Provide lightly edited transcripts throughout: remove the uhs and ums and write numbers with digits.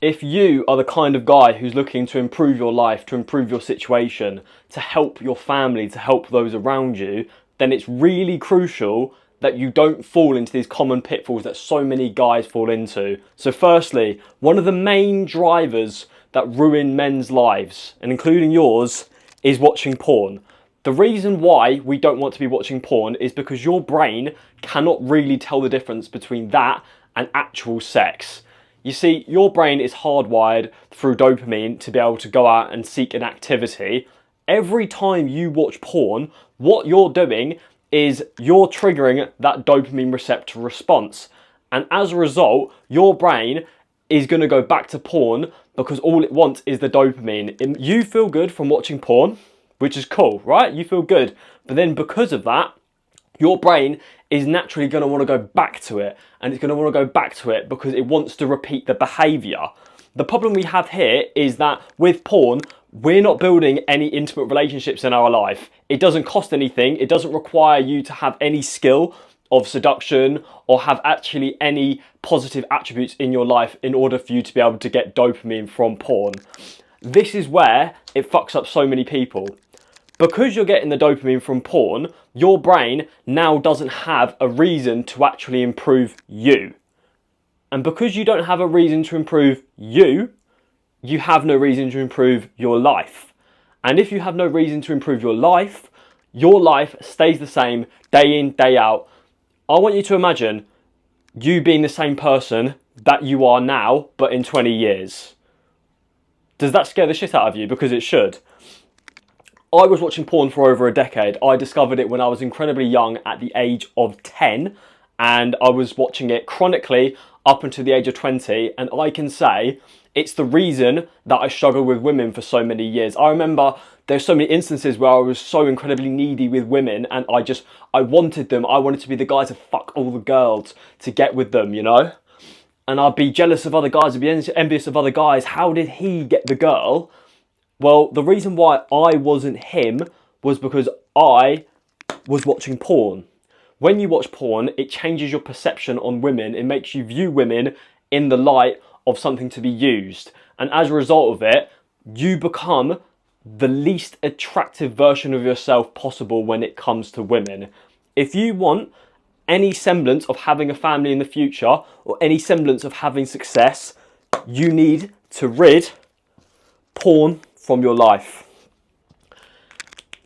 If you are the kind of guy who's looking to improve your life, to improve your situation, to help your family, to help those around you, then it's really crucial that you don't fall into these common pitfalls that so many guys fall into. So firstly, one of the main drivers that ruin men's lives, and including yours, is watching porn. The reason why we don't want to be watching porn is because your brain cannot really tell the difference between that and actual sex. You see, your brain is hardwired through dopamine to be able to go out and seek an activity. Every time you watch porn, what you're doing is you're triggering that dopamine receptor response. And as a result, your brain is going to go back to porn because all it wants is the dopamine. You feel good from watching porn, which is cool, right? You feel good. But then because of that, your brain is naturally going to want to go back to it. And it's going to want to go back to it because it wants to repeat the behavior. The problem we have here is that with porn, we're not building any intimate relationships in our life. It doesn't cost anything. It doesn't require you to have any skill of seduction or have actually any positive attributes in your life in order for you to be able to get dopamine from porn. This is where it fucks up so many people. Because you're getting the dopamine from porn, your brain now doesn't have a reason to actually improve you. And because you don't have a reason to improve you, you have no reason to improve your life. And if you have no reason to improve your life stays the same day in, day out. I want you to imagine you being the same person that you are now, but in 20 years. Does that scare the shit out of you? Because it should. I was watching porn for over a decade. I discovered it when I was incredibly young at the age of 10, and I was watching it chronically up until the age of 20, and I can say it's the reason that I struggled with women for so many years. I remember there's so many instances where I was so incredibly needy with women, and I wanted them. I wanted to be the guy to fuck all the girls, to get with them, you know? And I'd be jealous of other guys, I'd be envious of other guys. How did he get the girl? Well, the reason why I wasn't him was because I was watching porn. When you watch porn, it changes your perception on women. It makes you view women in the light of something to be used. And as a result of it, you become the least attractive version of yourself possible when it comes to women. If you want any semblance of having a family in the future or any semblance of having success, you need to rid porn from your life.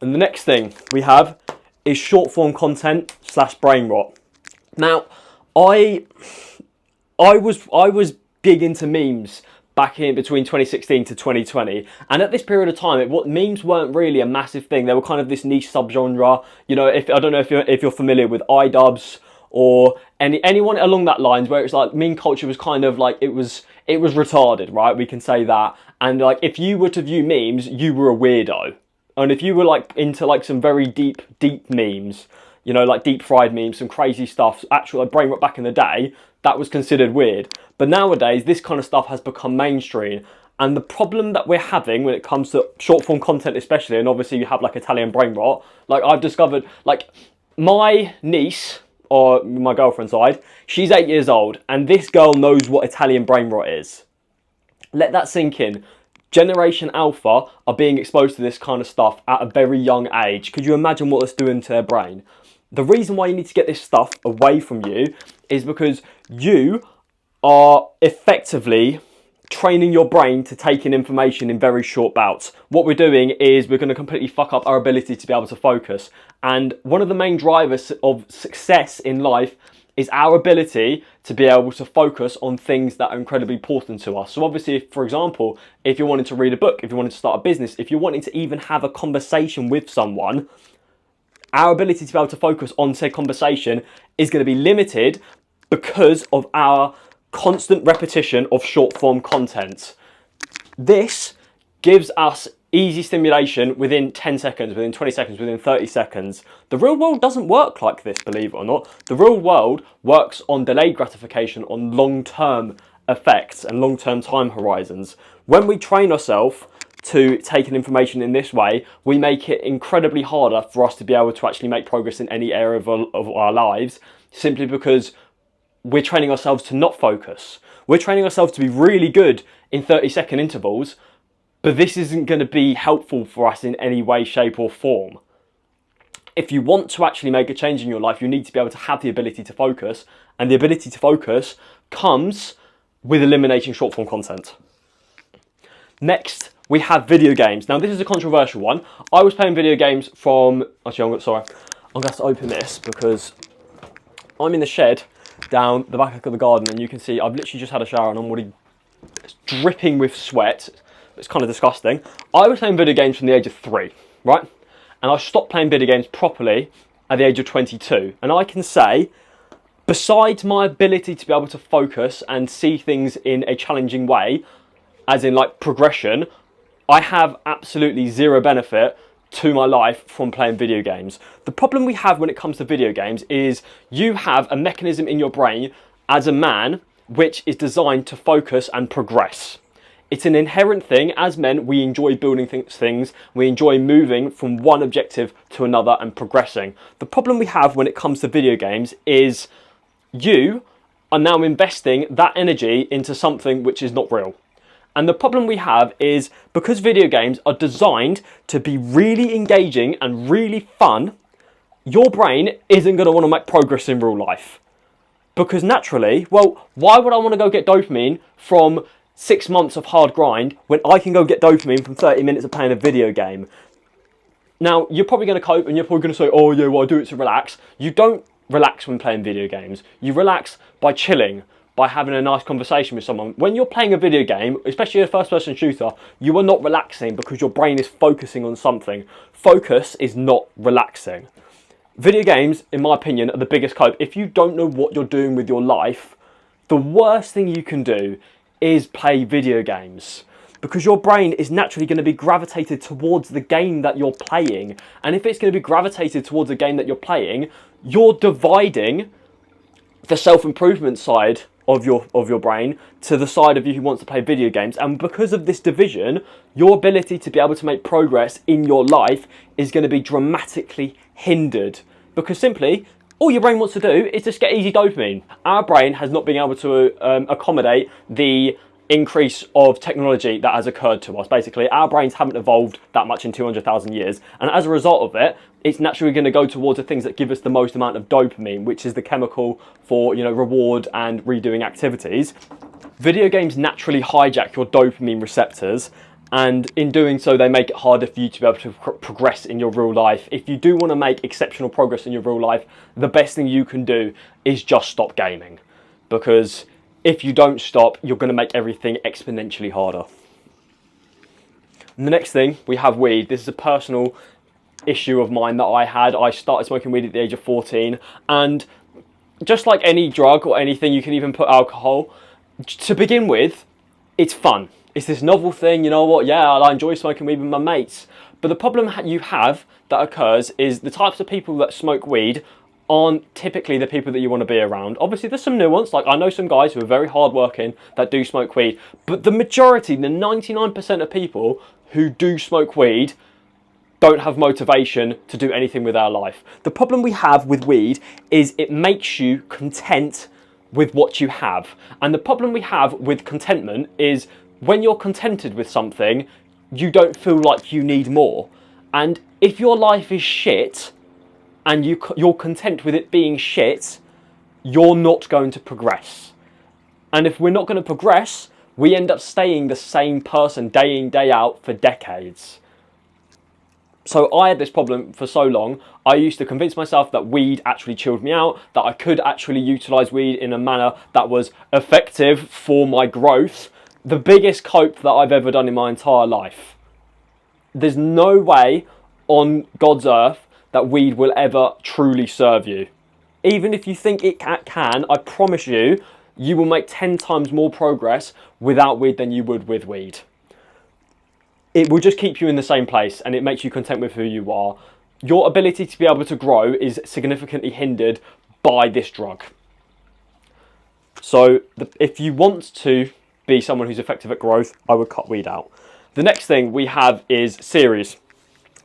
And the next thing we have is short form content / brain rot. Now, I was big into memes back in between 2016 to 2020, and at this period of time, memes weren't really a massive thing. They were kind of this niche subgenre. You know, I don't know if you're familiar with iDubbbz or anyone along that lines, where it's like meme culture was kind of like it was retarded, right? We can say that. And like if you were to view memes, you were a weirdo. And if you were like into like some very deep memes, you know, like deep fried memes, some crazy stuff, actual like brain rot back in the day, that was considered weird. But nowadays, this kind of stuff has become mainstream. And the problem that we're having when it comes to short form content especially, and obviously you have like Italian brain rot, like I've discovered, like my niece, or my girlfriend's side, she's 8 years old, and this girl knows what Italian brain rot is. Let that sink in. Generation Alpha are being exposed to this kind of stuff at a very young age. Could you imagine what it's doing to their brain? The reason why you need to get this stuff away from you is because you are effectively training your brain to take in information in very short bouts. What we're doing is we're going to completely fuck up our ability to be able to focus. And one of the main drivers of success in life is our ability to be able to focus on things that are incredibly important to us. So obviously, for example, if you're wanting to read a book, if you're wanting to start a business, if you're wanting to even have a conversation with someone, our ability to be able to focus on said conversation is going to be limited because of our constant repetition of short form content. This gives us easy stimulation within 10 seconds, within 20 seconds, within 30 seconds. The real world doesn't work like this, believe it or not. The real world works on delayed gratification, on long-term effects and long-term time horizons. When we train ourselves to take in information in this way, we make it incredibly harder for us to be able to actually make progress in any area of our lives, simply because we're training ourselves to not focus. We're training ourselves to be really good in 30-second intervals, but this isn't going to be helpful for us in any way, shape or form. If you want to actually make a change in your life, you need to be able to have the ability to focus, and the ability to focus comes with eliminating short form content. Next, we have video games. Now, this is a controversial one. I was playing video games from... Actually, I'm going to have to open this because I'm in the shed down the back of the garden, and you can see I've literally just had a shower and I'm already dripping with sweat. It's kind of disgusting. I was playing video games from the age of 3, right? And I stopped playing video games properly at the age of 22. And I can say, besides my ability to be able to focus and see things in a challenging way, as in like progression, I have absolutely zero benefit to my life from playing video games. The problem we have when it comes to video games is you have a mechanism in your brain as a man which is designed to focus and progress. It's an inherent thing. As men, we enjoy building things. We enjoy moving from one objective to another and progressing. The problem we have when it comes to video games is you are now investing that energy into something which is not real. And the problem we have is because video games are designed to be really engaging and really fun, your brain isn't going to want to make progress in real life. Because naturally, well, why would I want to go get dopamine from 6 months of hard grind when I can go get dopamine from 30 minutes of playing a video game? Now, you're probably going to cope and you're probably going to say, oh yeah, well I do it to relax. You don't relax when playing video games. You relax by chilling, by having a nice conversation with someone. When you're playing a video game, especially a first-person shooter, you are not relaxing because your brain is focusing on something. Focus is not relaxing. Video games, in my opinion, are the biggest cope. If you don't know what you're doing with your life, the worst thing you can do is play video games, because your brain is naturally going to be gravitated towards the game that you're playing. And if it's going to be gravitated towards a game that you're playing, you're dividing the self-improvement side of your brain to the side of you who wants to play video games. And because of this division, your ability to be able to make progress in your life is going to be dramatically hindered, because simply all your brain wants to do is just get easy dopamine. Our brain has not been able to accommodate the increase of technology that has occurred to us. Basically, our brains haven't evolved that much in 200,000 years, and as a result of it, it's naturally going to go towards the things that give us the most amount of dopamine, which is the chemical for, you know, reward and redoing activities. Video games naturally hijack your dopamine receptors, and in doing so, they make it harder for you to be able to progress in your real life. If you do want to make exceptional progress in your real life, the best thing you can do is just stop gaming, because if you don't stop, you're going to make everything exponentially harder. And the next thing, we have weed. This is a personal issue of mine that I had. I started smoking weed at the age of 14, and just like any drug or anything, you can even put alcohol. To begin with, it's fun. It's this novel thing, you know what, yeah, I enjoy smoking weed with my mates. But the problem you have that occurs is the types of people that smoke weed aren't typically the people that you want to be around. Obviously, there's some nuance. Like, I know some guys who are very hardworking that do smoke weed, but the majority, the 99% of people who do smoke weed don't have motivation to do anything with our life. The problem we have with weed is it makes you content with what you have. And the problem we have with contentment is when you're contented with something, you don't feel like you need more. And if your life is shit, and you're content with it being shit, you're not going to progress. And if we're not going to progress, we end up staying the same person day in, day out for decades. So I had this problem for so long. I used to convince myself that weed actually chilled me out, that I could actually utilise weed in a manner that was effective for my growth. The biggest cope that I've ever done in my entire life. There's no way on God's earth that weed will ever truly serve you. Even if you think it can, I promise you, you will make 10 times more progress without weed than you would with weed. It will just keep you in the same place, and it makes you content with who you are. Your ability to be able to grow is significantly hindered by this drug. So if you want to be someone who's effective at growth, I would cut weed out. The next thing we have is series.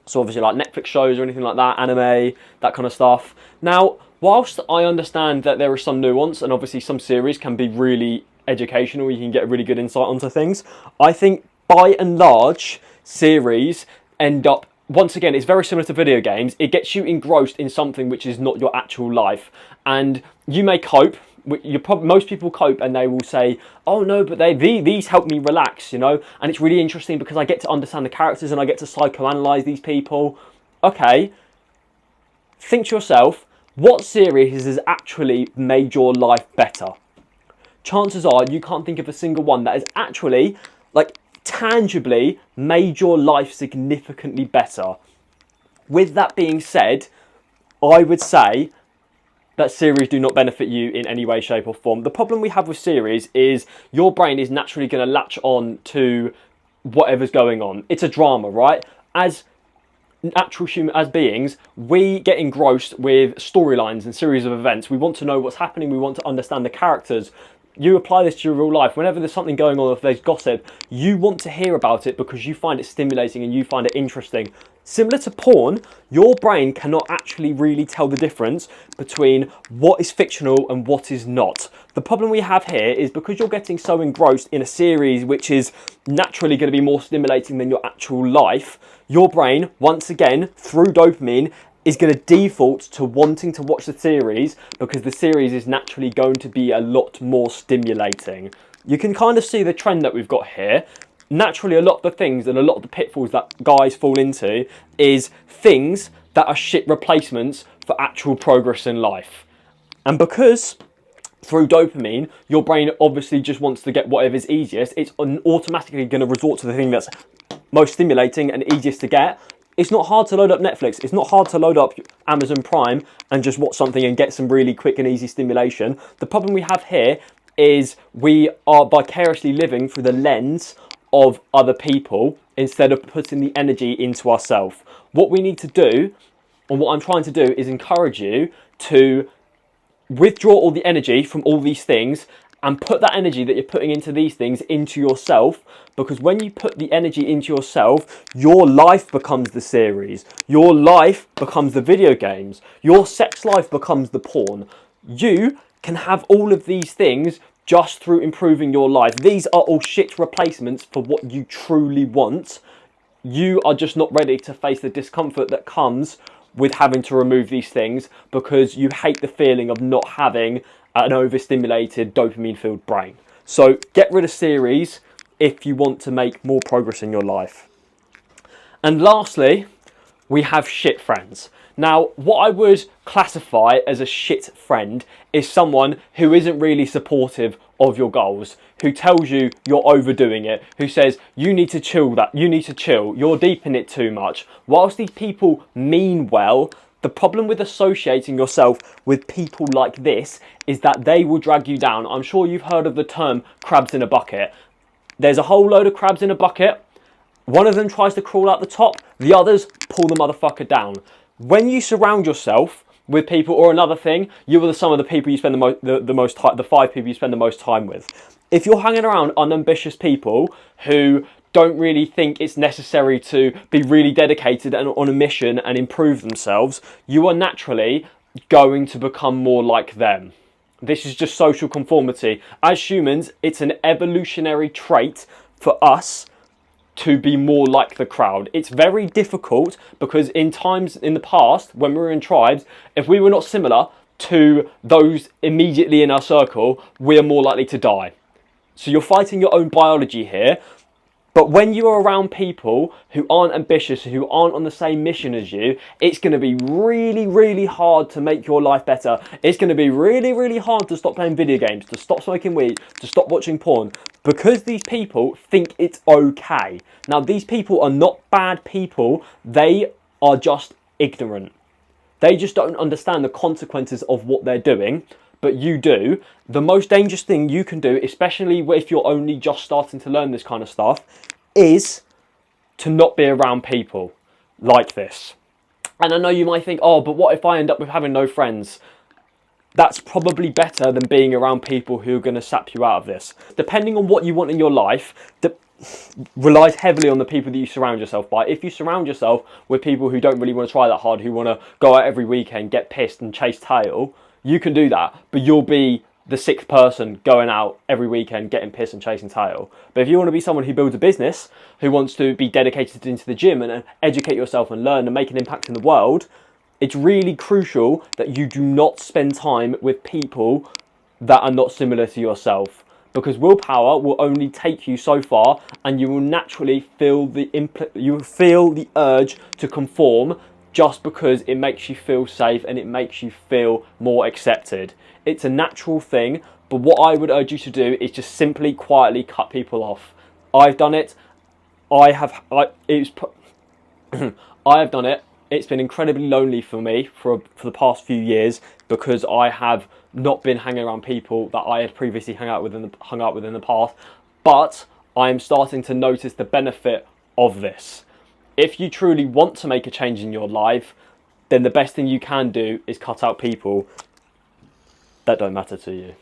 So obviously like Netflix shows or anything like that, anime, that kind of stuff. Now, whilst I understand that there is some nuance, and obviously some series can be really educational, you can get a really good insight onto things, I think by and large, series end up, once again, it's very similar to video games. It gets you engrossed in something which is not your actual life. And you may cope. Most people cope and they will say, oh no, but these help me relax, you know? And it's really interesting because I get to understand the characters and I get to psychoanalyze these people. Okay, think to yourself, what series has actually made your life better? Chances are you can't think of a single one that has actually, like, tangibly made your life significantly better. With that being said, I would say that series do not benefit you in any way, shape or form. The problem we have with series is your brain is naturally going to latch on to whatever's going on. It's a drama, right? As natural human, as beings, we get engrossed with storylines and series of events. We want to know what's happening. We want to understand the characters. You apply this to your real life. Whenever there's something going on, if there's gossip, you want to hear about it because you find it stimulating and you find it interesting. Similar to porn, your brain cannot actually really tell the difference between what is fictional and what is not. The problem we have here is because you're getting so engrossed in a series which is naturally going to be more stimulating than your actual life, your brain, once again, through dopamine, is going to default to wanting to watch the series because the series is naturally going to be a lot more stimulating. You can kind of see the trend that we've got here. Naturally, a lot of the things and a lot of the pitfalls that guys fall into is things that are shit replacements for actual progress in life. And because through dopamine, your brain obviously just wants to get whatever's easiest, it's automatically going to resort to the thing that's most stimulating and easiest to get. It's not hard to load up Netflix. It's not hard to load up Amazon Prime and just watch something and get some really quick and easy stimulation. The problem we have here is we are vicariously living through the lens of other people instead of putting the energy into ourselves. What we need to do, and what I'm trying to do, is encourage you to withdraw all the energy from all these things and put that energy that you're putting into these things into yourself, because when you put the energy into yourself, your life becomes the series, your life becomes the video games, your sex life becomes the porn. You can have all of these things just through improving your life. These are all shit replacements for what you truly want. You are just not ready to face the discomfort that comes with having to remove these things because you hate the feeling of not having an overstimulated dopamine-filled brain. So get rid of series if you want to make more progress in your life. And lastly, we have shit friends. Now, what I would classify as a shit friend is someone who isn't really supportive of your goals, who tells you you're overdoing it, who says you need to chill, you're deep in it too much. Whilst these people mean well, the problem with associating yourself with people like this is that they will drag you down. I'm sure you've heard of the term crabs in a bucket. There's a whole load of crabs in a bucket. One of them tries to crawl out the top, the others pull the motherfucker down. When you surround yourself with people, or another thing, you are the sum of the people you spend the 5 people you spend the most time with. If you're hanging around unambitious people who don't really think it's necessary to be really dedicated and on a mission and improve themselves, you are naturally going to become more like them. This is just social conformity. As humans, it's an evolutionary trait for us to be more like the crowd. It's very difficult because in times in the past, when we were in tribes, if we were not similar to those immediately in our circle, we are more likely to die. So you're fighting your own biology here. But when you are around people who aren't ambitious, who aren't on the same mission as you, it's going to be really, really hard to make your life better. It's going to be really, really hard to stop playing video games, to stop smoking weed, to stop watching porn, because these people think it's okay. Now, these people are not bad people. They are just ignorant. They just don't understand the consequences of what they're doing. But you do. The most dangerous thing you can do, especially if you're only just starting to learn this kind of stuff, is to not be around people like this. And I know you might think, oh, but what if I end up with having no friends? That's probably better than being around people who are going to sap you out of this. Depending on what you want in your life, relies heavily on the people that you surround yourself by. If you surround yourself with people who don't really want to try that hard, who want to go out every weekend, get pissed and chase tail, you can do that, but you'll be the sixth person going out every weekend, getting pissed and chasing tail. But if you want to be someone who builds a business, who wants to be dedicated into the gym and educate yourself and learn and make an impact in the world, it's really crucial that you do not spend time with people that are not similar to yourself, because willpower will only take you so far, and you will naturally feel the urge to conform just because it makes you feel safe and it makes you feel more accepted. It's a natural thing, but what I would urge you to do is just simply quietly cut people off. I've done it. I have done it. It's been incredibly lonely for me for the past few years, because I have not been hanging around people that I had previously hung out with in the past. But I am starting to notice the benefit of this. If you truly want to make a change in your life, then the best thing you can do is cut out people that don't matter to you.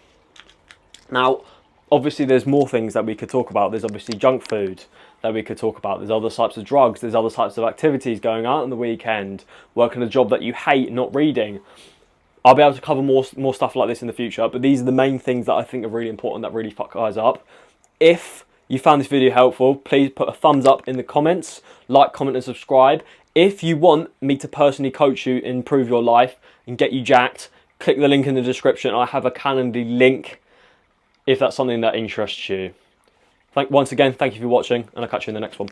Now, obviously there's more things that we could talk about. There's obviously junk food that we could talk about. There's other types of drugs. There's other types of activities, going out on the weekend, working a job that you hate, not reading. I'll be able to cover more stuff like this in the future, but these are the main things that I think are really important that really fuck guys up. If you found this video helpful, please put a thumbs up in the comments, like, comment and subscribe. If you want me to personally coach you, improve your life and get you jacked, click the link in the description. I have a Calendly link if that's something that interests you. Once again, thank you for watching, and I'll catch you in the next one.